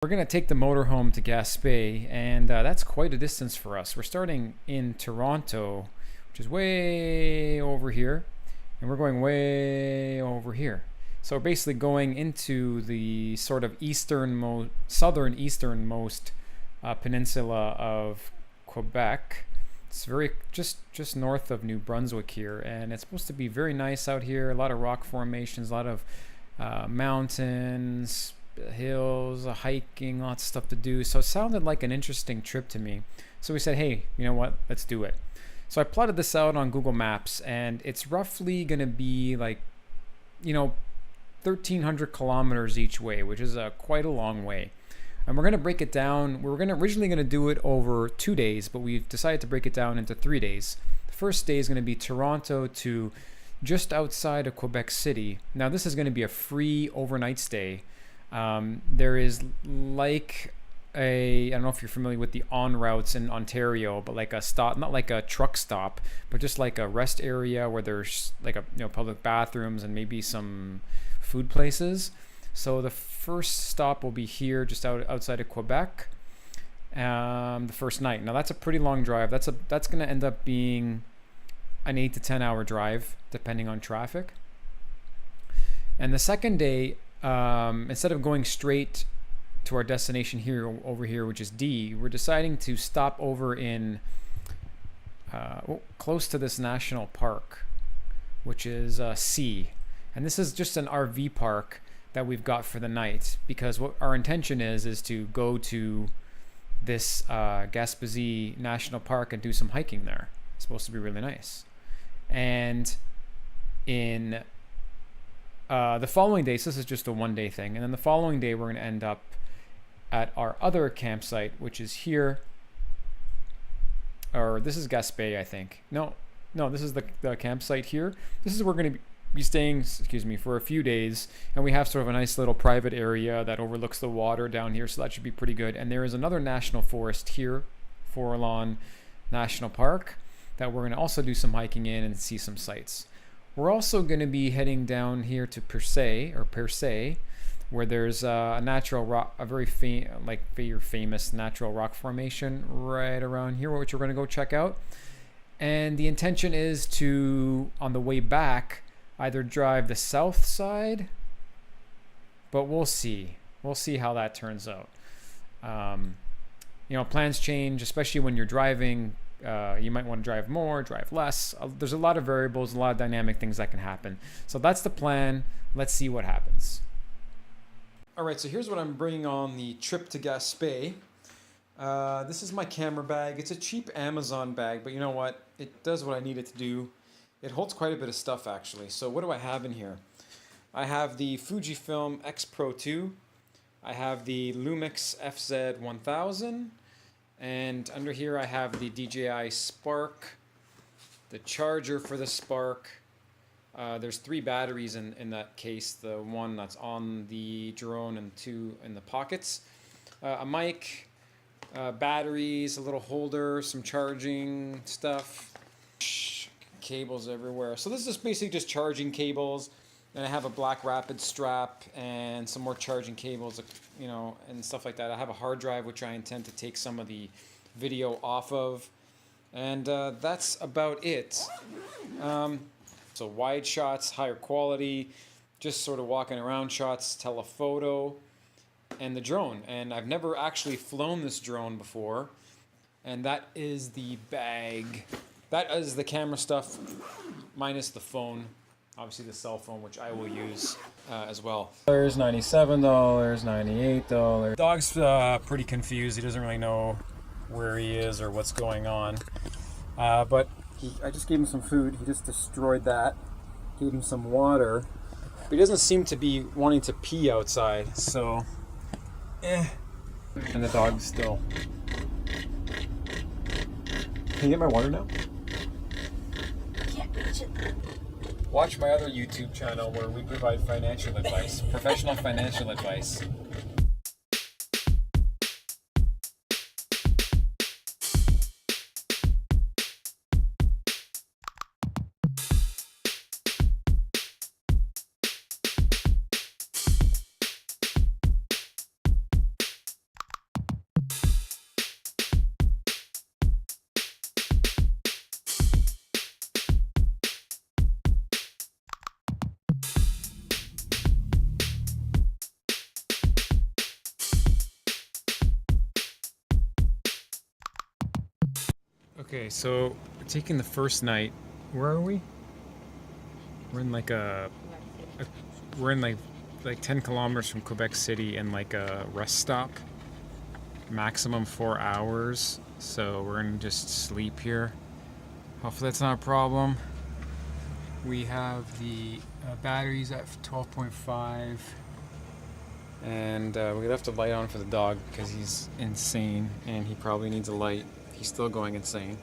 We're going to take the motorhome to Gaspe, and that's quite a distance for us. We're starting in Toronto, which is way over here, and we're going way over here. So we're basically going into the sort of southern easternmost peninsula of Quebec. It's very just north of New Brunswick here, and it's supposed to be very nice out here. A lot of rock formations, a lot of mountains, hills, hiking, lots of stuff to do. So it sounded like an interesting trip to me. So we said, hey, you know what? Let's do it. So I plotted this out on Google Maps, and it's roughly going to be like, 1,300 kilometers each way, which is quite a long way. And we're going to break it down. We were originally going to do it over 2 days, but we've decided to break it down into 3 days. The first day is going to be Toronto to just outside of Quebec City. Now, this is going to be a free overnight stay. There is like I don't know if you're familiar with the on routes in Ontario, but like a stop, not like a truck stop, but just like a rest area where there's like public bathrooms and maybe some food places. So the first stop will be here, just outside of Quebec. The first night. Now that's a pretty long drive. That's going to end up being an 8 to 10 hour drive, depending on traffic. And the second day, instead of going straight to our destination over here, which is D, we're deciding to stop over in close to this national park, which is C. And this is just an RV park that we've got for the night, because what our intention is to go to this Gaspé National Park and do some hiking there. It's supposed to be really nice. And in the following day, so this is just a 1 day thing, and then the following day we're going to end up at our other campsite, which is here, or this is Gaspe, I think. No, this is the campsite here. This is where we're going to be staying, for a few days, and we have sort of a nice little private area that overlooks the water down here, so that should be pretty good. And there is another national forest here, Forlon National Park, that we're going to also do some hiking in and see some sights. We're also going to be heading down here to Percé, where there's a natural rock, a very famous natural rock formation right around here, which we're going to go check out. And the intention is to, on the way back, either drive the south side, but we'll see. We'll see how that turns out. Plans change, especially when you're driving. You might want to drive more, drive less. There's a lot of variables, a lot of dynamic things that can happen. So that's the plan. Let's see what happens. All right, so here's what I'm bringing on the trip to Gaspe. This is my camera bag. It's a cheap Amazon bag, but you know what? It does what I need it to do. It holds quite a bit of stuff, actually. So what do I have in here? I have the Fujifilm X Pro 2. I have the Lumix FZ1000. And under here I have the DJI Spark, the charger for the Spark. There's 3 batteries in that case, the one that's on the drone and 2 in the pockets. A mic, batteries, a little holder, some charging stuff, cables everywhere. So this is basically just charging cables. And I have a black rapid strap and some more charging cables, and stuff like that. I have a hard drive, which I intend to take some of the video off of. And that's about it. So wide shots, higher quality, just sort of walking around shots, telephoto, and the drone. And I've never actually flown this drone before. And that is the bag. That is the camera stuff, minus the phone. Obviously the cell phone, which I will use as well. $97, $98. Dog's pretty confused. He doesn't really know where he is or what's going on. But I just gave him some food. He just destroyed that. Gave him some water. But he doesn't seem to be wanting to pee outside, so And the dog's still. Can you get my water now? Can't reach it. Watch my other YouTube channel where we provide financial advice, professional financial advice. Okay, so we're taking the first night. Where are we? We're in like we're in like 10 kilometers from Quebec City and like a rest stop. Maximum 4 hours. So we're gonna just sleep here. Hopefully that's not a problem. We have the batteries at 12.5. And we left a light on for the dog because he's insane and he probably needs a light. He's still going insane.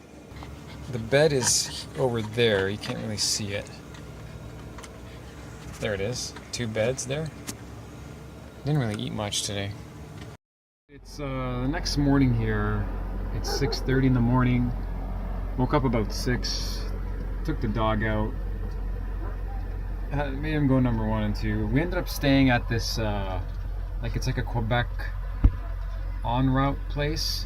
The bed is over there. You can't really see it. There it is. 2 beds there. Didn't really eat much today. It's the next morning here. It's 6:30 in the morning. Woke up about 6. Took the dog out. Made him go number 1 and 2. We ended up staying at this it's like a Quebec en route place.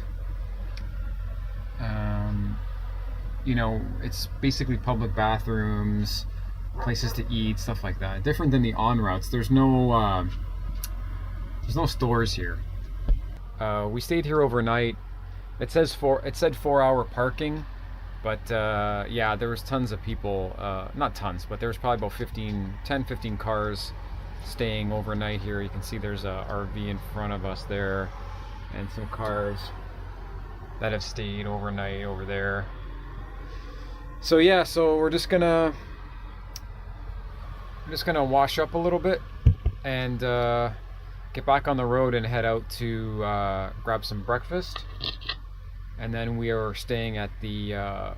You know, it's basically public bathrooms, places to eat, stuff like that. Different than the en routes. There's no stores here. We stayed here overnight. It said 4-hour parking, but yeah, there was tons of people. Not tons, but there was probably about 10-15 cars staying overnight here. You can see there's a RV in front of us there, and some cars that have stayed overnight over there. So yeah, so we're just gonna wash up a little bit and get back on the road and head out to grab some breakfast. And then we are staying at the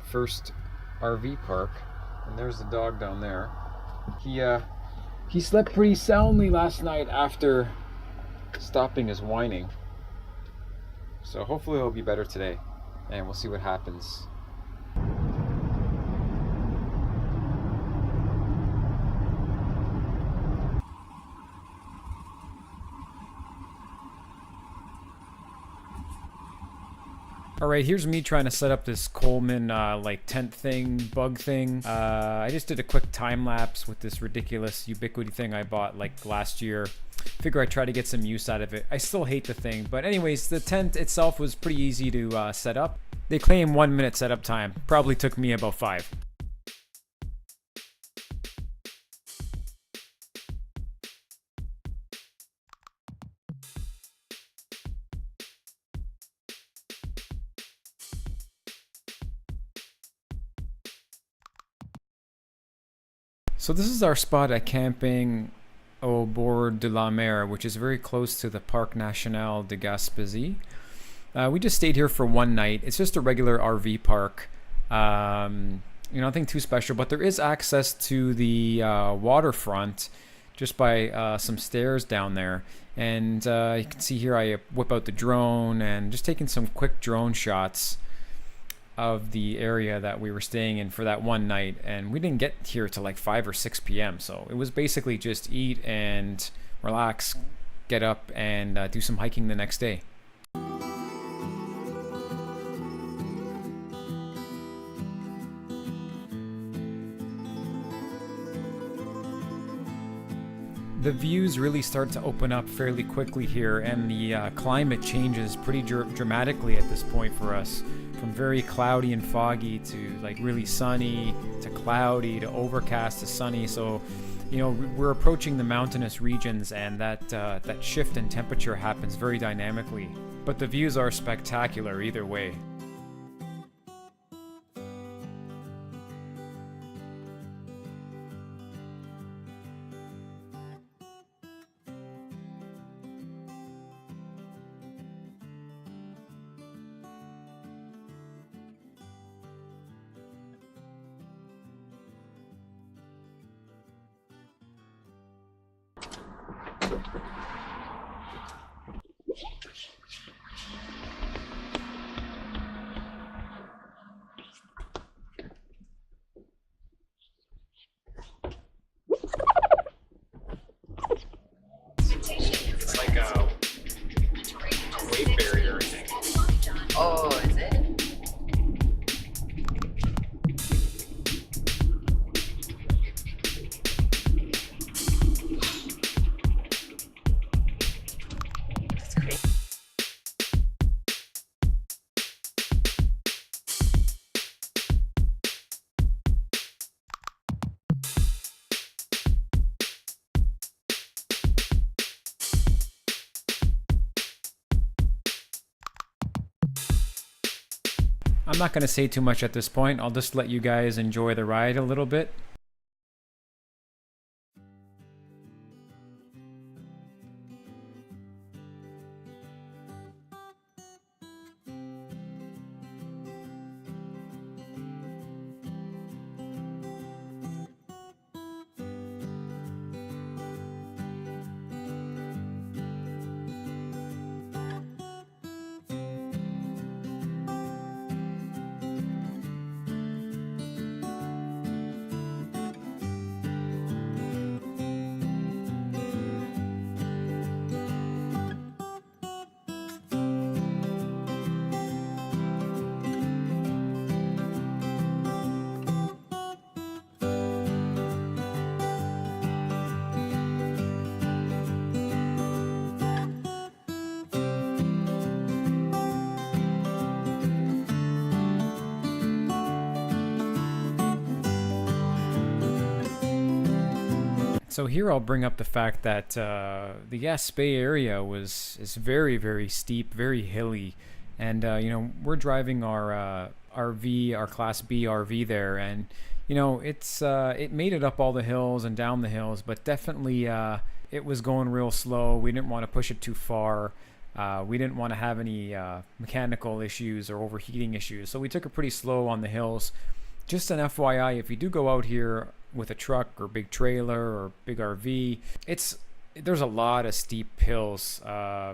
first RV park. And there's the dog down there. He slept pretty soundly last night after stopping his whining. So hopefully it'll be better today, and we'll see what happens. Alright, here's me trying to set up this Coleman tent thing, bug thing. I just did a quick time lapse with this ridiculous Ubiquity thing I bought like last year. Figure I'd try to get some use out of it. I still hate the thing, but anyways, the tent itself was pretty easy to set up. They claim 1 minute setup time. Probably took me about 5. So this is our spot at camping au bord de la mer, which is very close to the Parc National de Gaspésie. We just stayed here for 1 night. It's just a regular RV park. Nothing too special, but there is access to the waterfront just by some stairs down there. And you can see here I whip out the drone and just taking some quick drone shots of the area that we were staying in for that 1 night. And we didn't get here till like 5 or 6 p.m. So it was basically just eat and relax, get up and do some hiking the next day. The views really start to open up fairly quickly here, and the climate changes pretty dramatically at this point for us. From very cloudy and foggy to like really sunny to cloudy to overcast to sunny. So, we're approaching the mountainous regions, and that shift in temperature happens very dynamically. But the views are spectacular either way. It's like a weight barrier, I think. Oh, is it? I'm not going to say too much at this point. I'll just let you guys enjoy the ride a little bit. So here I'll bring up the fact that the Gaspe area is very steep, very hilly, and you know, we're driving our RV, our Class B RV there, and you know, it made it up all the hills and down the hills, but definitely it was going real slow. We didn't want to push it too far. We didn't want to have any mechanical issues or overheating issues, so we took it pretty slow on the hills. Just an FYI, if you do go out here with a truck or big trailer or big RV, there's a lot of steep hills.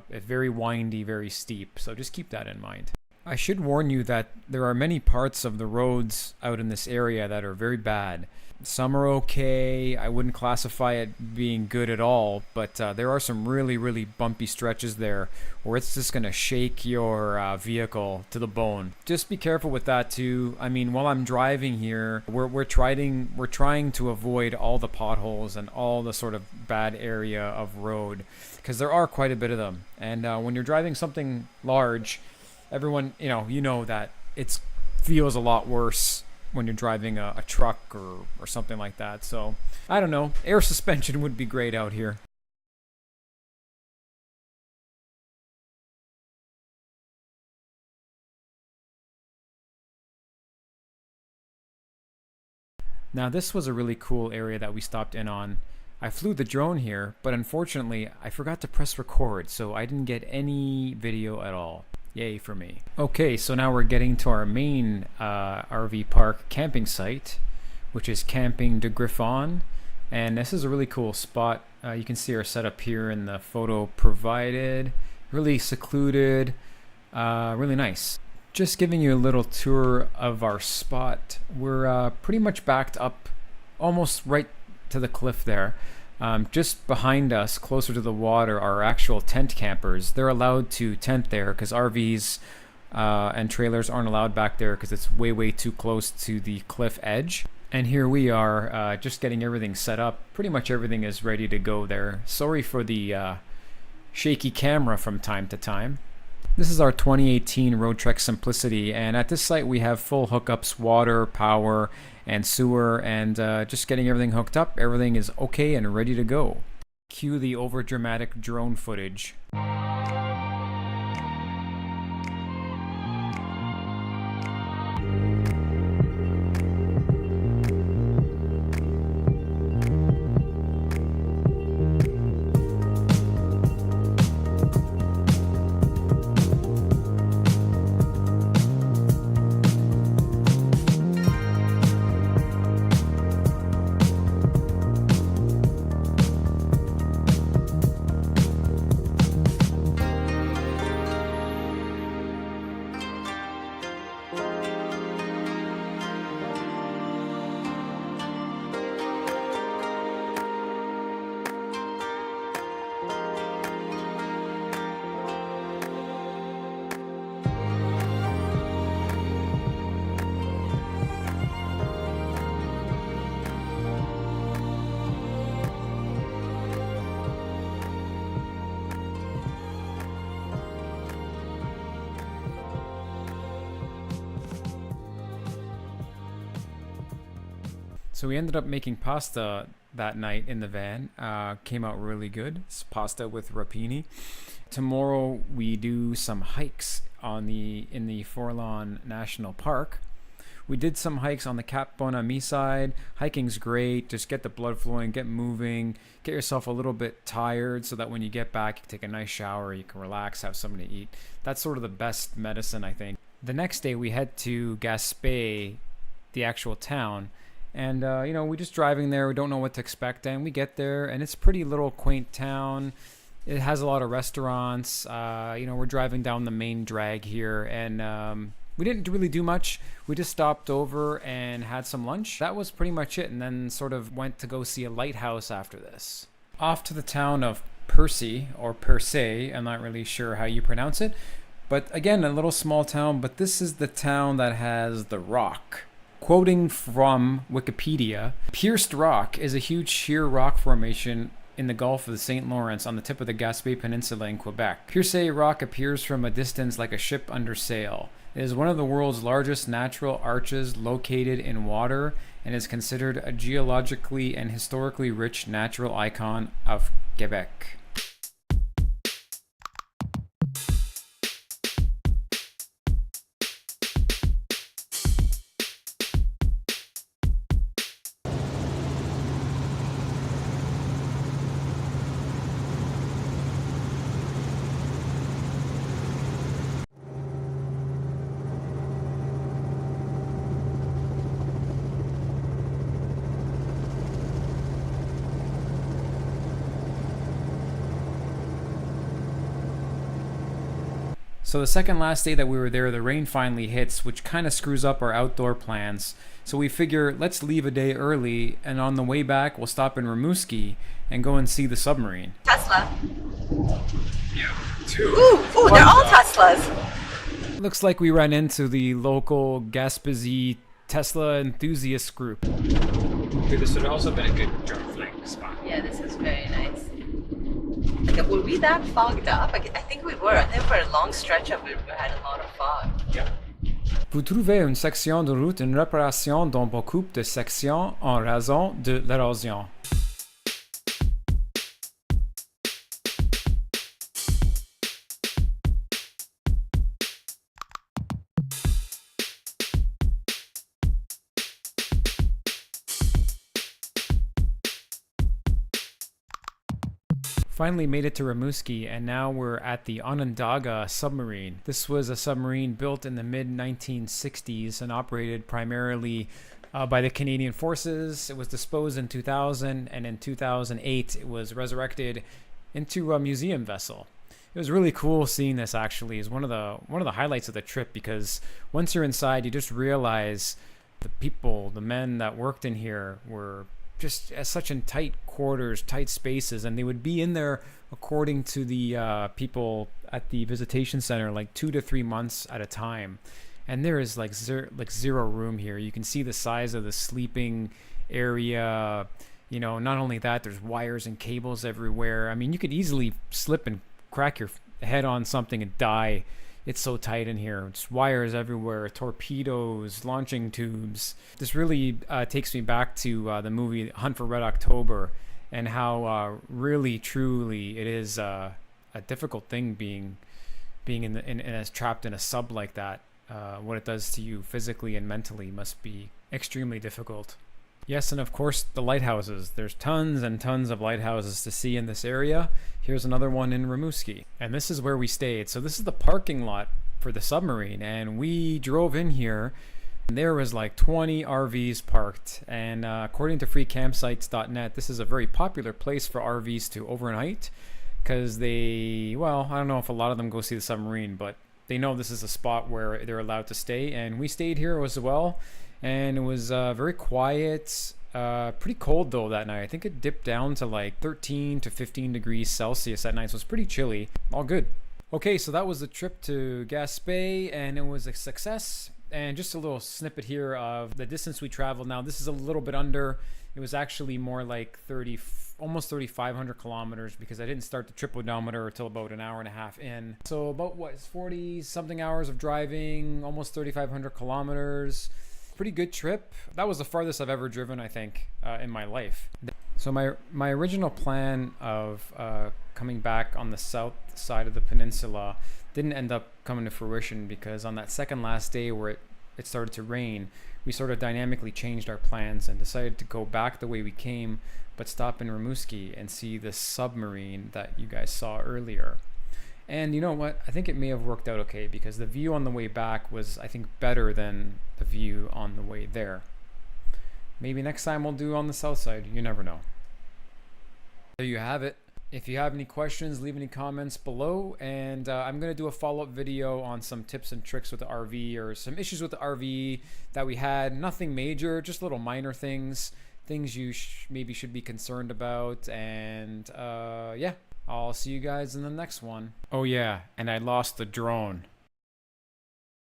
It's very windy, very steep, so just keep that in mind. I should warn you that there are many parts of the roads out in this area that are very bad. Some are okay. I wouldn't classify it being good at all, but there are some really bumpy stretches there where it's just going to shake your vehicle to the bone. Just be careful with that too. I mean, while I'm driving here, we're trying to avoid all the potholes and all the sort of bad area of road, because there are quite a bit of them. And when you're driving something large, everyone, you know that it feels a lot worse when you're driving a truck or something like that. So I don't know, air suspension would be great out here. Now this was a really cool area that we stopped in on. I flew the drone here, but unfortunately I forgot to press record, so I didn't get any video at all. Yay for me. Okay, so now we're getting to our main RV park camping site, which is Camping de Griffon, and this is a really cool spot. You can see our setup here in the photo provided. Really secluded, really nice. Just giving you a little tour of our spot. We're pretty much backed up almost right to the cliff there. Just behind us, closer to the water, are actual tent campers. They're allowed to tent there because RVs and trailers aren't allowed back there because it's way too close to the cliff edge. And here we are, just getting everything set up. Pretty much everything is ready to go there. Sorry for the shaky camera from time to time. This is our 2018 Roadtrek Simplicity, and at this site we have full hookups, water, power, and sewer, and just getting everything hooked up. Everything is okay and ready to go. Cue the overdramatic drone footage. So we ended up making pasta that night in the van. Came out really good. It's pasta with rapini. Tomorrow we do some hikes in the Forlon National Park. We did some hikes on the Cap Bonami side. Hiking's great. Just get the blood flowing, get moving, get yourself a little bit tired so that when you get back, you can take a nice shower, you can relax, have something to eat. That's sort of the best medicine, I think. The next day, we head to Gaspe, the actual town. And, we're just driving there. We don't know what to expect. And we get there, and it's a pretty little quaint town. It has a lot of restaurants. We're driving down the main drag here, and we didn't really do much. We just stopped over and had some lunch. That was pretty much it, and then sort of went to go see a lighthouse after this. Off to the town of Percy, or Persay, I'm not really sure how you pronounce it. But again, a little small town, but this is the town that has the rock. Quoting from Wikipedia, Pierced Rock is a huge sheer rock formation in the Gulf of the St. Lawrence on the tip of the Gaspe Peninsula in Quebec. Pierced Rock appears from a distance like a ship under sail. It is one of the world's largest natural arches located in water and is considered a geologically and historically rich natural icon of Quebec. So the second last day that we were there, the rain finally hits, which kind of screws up our outdoor plans. So we figure, let's leave a day early, and on the way back, we'll stop in Rimouski and go and see the submarine. Tesla. Yeah, two. Ooh, they're all Teslas. Looks like we ran into the local Gaspésie Tesla enthusiast group. Okay, this would also been a good drone flying spot. Yeah, this is very nice. Like, were we that fogged up? I think we were. I think for a long stretch of it, we had a lot of fog. Yeah. Vous trouvez une section de route en réparation dans beaucoup de sections en raison de l'érosion. Finally made it to Rimouski, and now we're at the Onondaga submarine. This was a submarine built in the mid-1960s and operated primarily by the Canadian Forces. It was disposed in 2000, and in 2008 it was resurrected into a museum vessel. It was really cool seeing this. Actually, is one of the highlights of the trip, because once you're inside, you just realize the people, the men that worked in here were just such in tight quarters, tight spaces, and they would be in there, according to the people at the visitation center, like 2 to 3 months at a time. And there is like zero room here. You can see the size of the sleeping area. Not only that, there's wires and cables everywhere. I mean, you could easily slip and crack your head on something and die. It's so tight in here. It's wires everywhere, torpedoes, launching tubes. This really takes me back to the movie Hunt for Red October, and how really, truly, it is a difficult thing being trapped in a sub like that. What it does to you physically and mentally must be extremely difficult. Yes, and of course, the lighthouses. There's tons and tons of lighthouses to see in this area. Here's another one in Rimouski. And this is where we stayed. So this is the parking lot for the submarine. And we drove in here, and there was like 20 RVs parked. And according to freecampsites.net, this is a very popular place for RVs to overnight, because I don't know if a lot of them go see the submarine, but they know this is a spot where they're allowed to stay. And we stayed here as well. And it was very quiet, pretty cold though that night. I think it dipped down to like 13 to 15 degrees Celsius that night, so it's pretty chilly. All good. Okay, so that was the trip to Gaspe, and it was a success. And just a little snippet here of the distance we traveled. Now, this is a little bit under. It was actually more like almost 3,500 kilometers, because I didn't start the trip odometer until about an hour and a half in. So about 40 something hours of driving, almost 3,500 kilometers. Pretty good trip. That was the farthest I've ever driven, I think, in my life. So my original plan of coming back on the south side of the peninsula didn't end up coming to fruition because on that second last day where it started to rain, we sort of dynamically changed our plans and decided to go back the way we came, but stop in Rimouski and see the submarine that you guys saw earlier. And you know what? I think it may have worked out okay because the view on the way back was, I think, better than the view on the way there. Maybe next time we'll do on the south side. You never know. There you have it. If you have any questions, leave any comments below, and I'm going to do a follow-up video on some tips and tricks with the RV or some issues with the RV that we had. Nothing major, just little minor things you maybe should be concerned about. And yeah, I'll see you guys in the next one. Oh yeah, and I lost the drone.